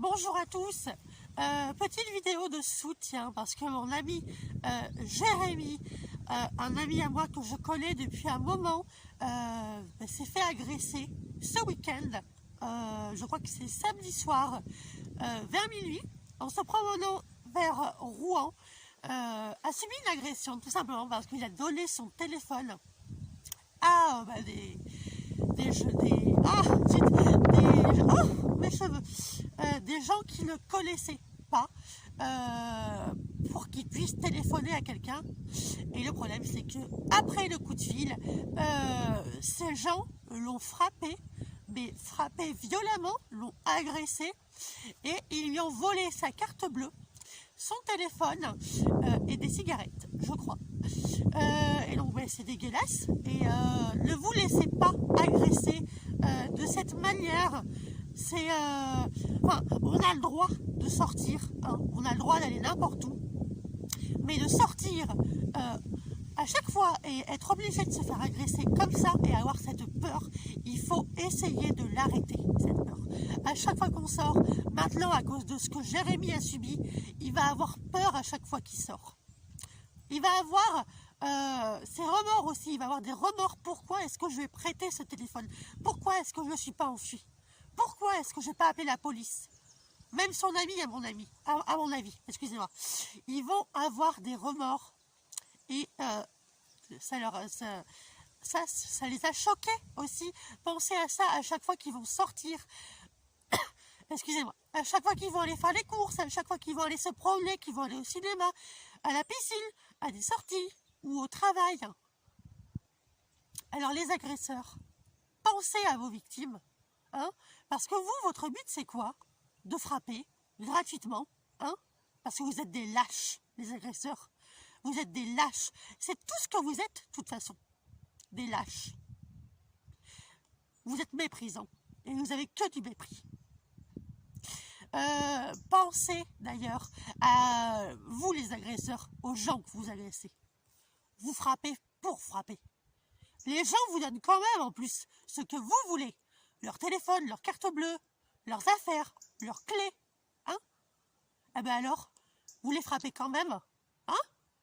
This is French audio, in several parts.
Bonjour à tous, petite vidéo de soutien parce que mon ami Jérémy, un ami à moi que je connais depuis un moment, s'est fait agresser ce week-end, je crois que c'est samedi soir, vers minuit, en se promenant vers Rouen, a subi une agression tout simplement parce qu'il a donné son téléphone à mes cheveux, des gens qui ne connaissaient pas, pour qu'ils puissent téléphoner à quelqu'un. Et le problème, c'est que après le coup de fil, ces gens l'ont frappé, mais frappé violemment, l'ont agressé, et ils lui ont volé sa carte bleue, son téléphone et des cigarettes, je crois. Et donc c'est dégueulasse, et ne vous laissez pas agresser de cette manière. C'est on a le droit de sortir, hein, on a le droit d'aller n'importe où, mais de sortir à chaque fois et être obligé de se faire agresser comme ça et avoir cette peur, il faut essayer de l'arrêter, cette peur. À chaque fois qu'on sort, maintenant à cause de ce que Jérémy a subi, il va avoir peur à chaque fois qu'il sort. Il va avoir ses remords aussi, il va avoir des remords. Pourquoi est-ce que je vais prêter ce téléphone? Pourquoi est-ce que je ne suis pas enfui? Pourquoi est-ce que je n'ai pas appelé la police? Même son ami, à mon avis, excusez-moi. Ils vont avoir des remords et ça les a choqués aussi. Pensez à ça à chaque fois qu'ils vont sortir. Excusez-moi. À chaque fois qu'ils vont aller faire les courses, à chaque fois qu'ils vont aller se promener, qu'ils vont aller au cinéma, à la piscine, à des sorties ou au travail. Alors les agresseurs, pensez à vos victimes, hein, parce que vous, votre but c'est quoi? De frapper gratuitement, hein, parce que vous êtes des lâches, les agresseurs. Vous êtes des lâches. C'est tout ce que vous êtes, de toute façon. Des lâches. Vous êtes méprisants et vous avez que du mépris. Pensez d'ailleurs à vous les agresseurs, aux gens que vous agressez. Vous frappez pour frapper. Les gens vous donnent quand même en plus ce que vous voulez. Leur téléphone, leur carte bleue, leurs affaires, leurs clés. Hein? Eh ben alors, vous les frappez quand même. Hein?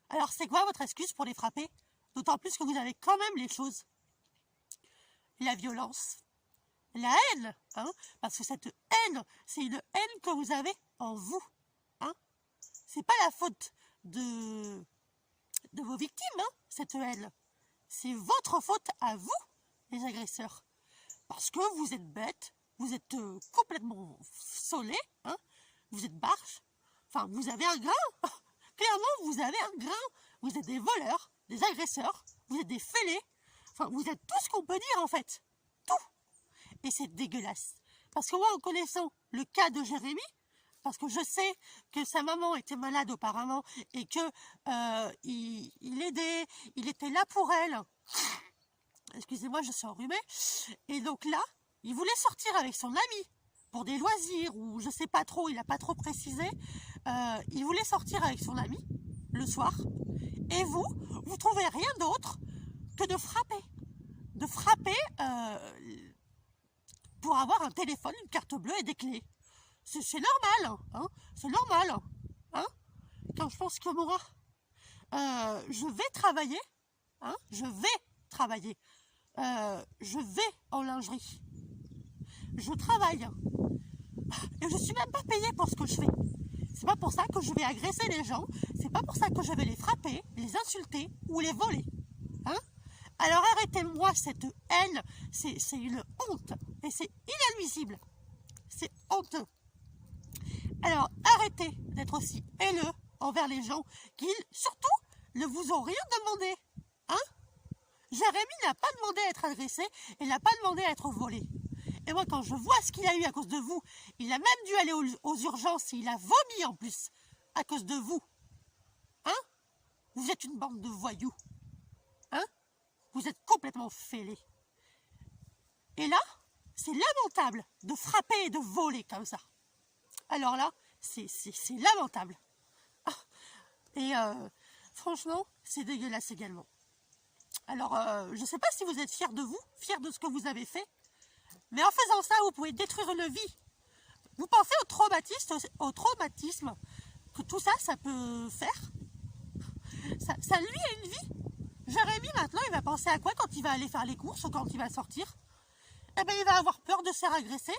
Alors c'est quoi votre excuse pour les frapper? D'autant plus que vous avez quand même les choses. La violence. La haine, hein, parce que cette haine, c'est une haine que vous avez en vous. Hein. C'est pas la faute de vos victimes, hein, cette haine. C'est votre faute à vous, les agresseurs. Parce que vous êtes bêtes, vous êtes complètement saulés, hein, vous êtes barges, enfin vous avez un grain. Clairement, vous avez un grain. Vous êtes des voleurs, des agresseurs, vous êtes des fêlés. Enfin, vous êtes tout ce qu'on peut dire en fait. Tout. Et c'est dégueulasse. Parce que moi, en connaissant le cas de Jérémy, parce que je sais que sa maman était malade auparavant et que il aidait, il était là pour elle. Excusez-moi, je suis enrhumée. Et donc là, il voulait sortir avec son ami pour des loisirs ou je sais pas trop, il n'a pas trop précisé. Il voulait sortir avec son ami le soir. Et vous trouvez rien d'autre que de frapper. De frapper pour avoir un téléphone, une carte bleue et des clés. C'est normal, hein, c'est normal. Hein, quand je pense que moi, je vais travailler, hein, je vais en lingerie. Je travaille. Et je ne suis même pas payée pour ce que je fais. C'est pas pour ça que je vais agresser les gens, c'est pas pour ça que je vais les frapper, les insulter ou les voler. Hein? Alors arrêtez-moi cette haine, c'est une honte et c'est inadmissible. C'est honteux. Alors arrêtez d'être aussi haineux envers les gens qui, surtout, ne vous ont rien demandé. Hein? Jérémy n'a pas demandé à être agressé et n'a pas demandé à être volé. Et moi, quand je vois ce qu'il a eu à cause de vous, il a même dû aller aux urgences et il a vomi en plus à cause de vous. Hein? Vous êtes une bande de voyous. Hein? Vous êtes complètement fêlés. Et là, c'est lamentable de frapper et de voler comme ça. Alors là, c'est lamentable. Et franchement, c'est dégueulasse également. Alors, je ne sais pas si vous êtes fiers de vous, fiers de ce que vous avez fait, mais en faisant ça, vous pouvez détruire une vie. Vous pensez au traumatisme que tout ça, ça peut faire? Ça lui a une vie. Jérémy, maintenant, il va penser à quoi quand il va aller faire les courses ou quand il va sortir? Eh bien, il va avoir peur de se faire agresser.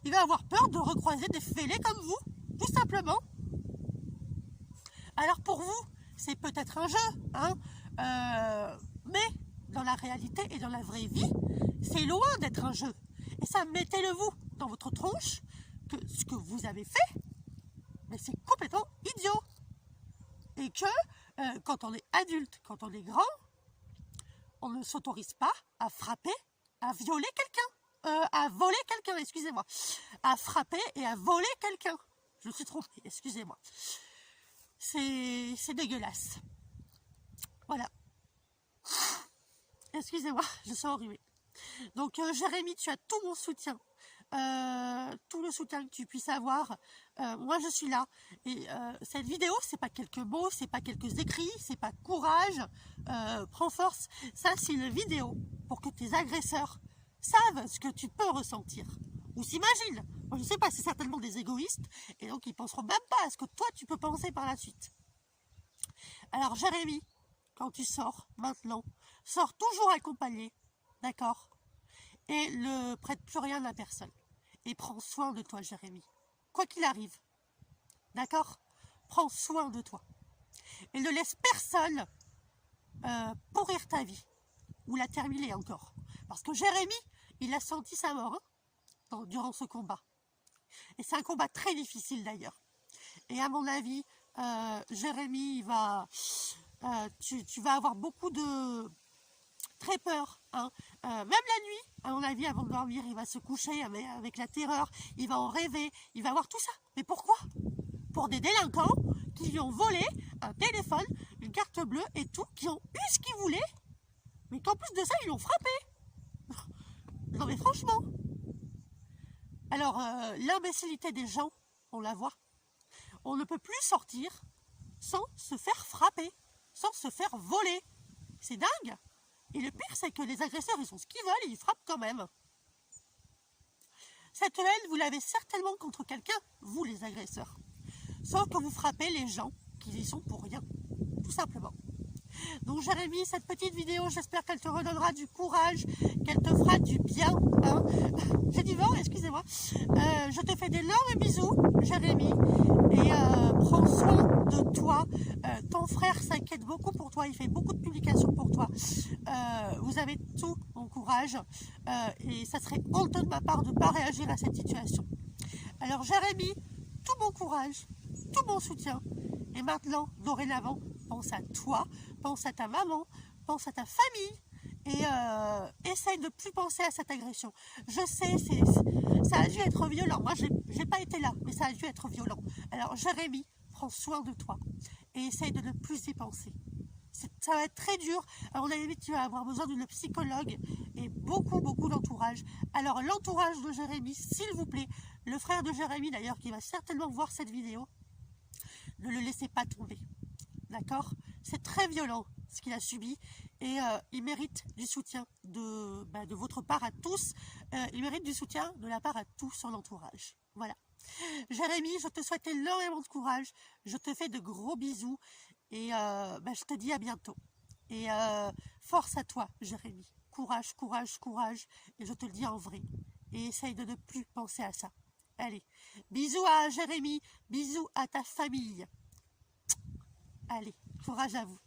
Il va avoir peur de recroiser des fêlés comme vous, tout simplement. Alors pour vous, c'est peut-être un jeu, hein, mais dans la réalité et dans la vraie vie, c'est loin d'être un jeu. Et ça, mettez-le vous dans votre tronche, que ce que vous avez fait, mais c'est complètement idiot. Et que quand on est adulte, quand on est grand, on ne s'autorise pas à frapper, à violer quelqu'un, à voler quelqu'un, excusez-moi, à frapper et à voler quelqu'un. Je me suis trompée, excusez-moi. C'est dégueulasse. Voilà. Excusez-moi, je suis enrhumée. Donc Jérémy, tu as tout mon soutien. Tout le soutien que tu puisses avoir. Moi je suis là. Et cette vidéo, c'est pas quelques mots, c'est pas quelques écrits, c'est pas courage, prends force. Ça, c'est une vidéo pour que tes agresseurs savent ce que tu peux ressentir. Ou s'imaginent. Moi, je sais pas, c'est certainement des égoïstes. Et donc ils penseront même pas à ce que toi tu peux penser par la suite. Alors Jérémy, quand tu sors maintenant, sors toujours accompagné, d'accord? Et ne prête plus rien à personne. Et prends soin de toi, Jérémy. Quoi qu'il arrive. D'accord? Prends soin de toi. Et ne laisse personne pourrir ta vie. Ou la terminer encore. Parce que Jérémy, il a senti sa mort durant ce combat. Et c'est un combat très difficile d'ailleurs. Et à mon avis, Jérémy, tu vas avoir beaucoup de... très peur, hein. Même la nuit, à mon avis, avant de dormir, il va se coucher avec la terreur, il va en rêver, il va voir tout ça. Mais pourquoi? Pour des délinquants qui lui ont volé un téléphone, une carte bleue et tout, qui ont eu ce qu'ils voulaient, mais qu'en plus de ça, ils l'ont frappé. Non mais franchement. Alors, l'imbécilité des gens, on la voit. On ne peut plus sortir sans se faire frapper, sans se faire voler. C'est dingue. Et le pire, c'est que les agresseurs, ils font ce qu'ils veulent et ils frappent quand même. Cette haine, vous l'avez certainement contre quelqu'un, vous les agresseurs. Sans que vous frappez les gens qui y sont pour rien, tout simplement. Donc Jérémy, cette petite vidéo, j'espère qu'elle te redonnera du courage, qu'elle te fera du bien. Hein. J'ai du vent, excusez-moi. Je te fais d'énormes bisous, Jérémy, et prends soin de toi. Ton frère s'inquiète beaucoup pour toi, il fait beaucoup de publications pour toi. Vous avez tout mon courage, et ça serait honteux de ma part de ne pas réagir à cette situation. Alors Jérémy, tout mon courage, tout mon soutien, et maintenant, dorénavant, pense à toi, pense à ta maman, pense à ta famille et essaye de ne plus penser à cette agression. Je sais, ça a dû être violent. Moi, j'ai pas été là, mais ça a dû être violent. Alors, Jérémy, prends soin de toi et essaye de ne plus y penser. Ça va être très dur. À mon avis, tu vas avoir besoin d'une psychologue et beaucoup, beaucoup d'entourage. Alors, l'entourage de Jérémy, s'il vous plaît, le frère de Jérémy d'ailleurs, qui va certainement voir cette vidéo, ne le laissez pas tomber. D'accord? C'est très violent ce qu'il a subi et il mérite du soutien de votre part à tous. Il mérite du soutien de la part à tout son entourage. Voilà. Jérémy, je te souhaite énormément de courage. Je te fais de gros bisous et je te dis à bientôt. Et force à toi, Jérémy. Courage, courage, courage. Et je te le dis en vrai. Et essaye de ne plus penser à ça. Allez, bisous à Jérémy, bisous à ta famille. Allez, courage à vous.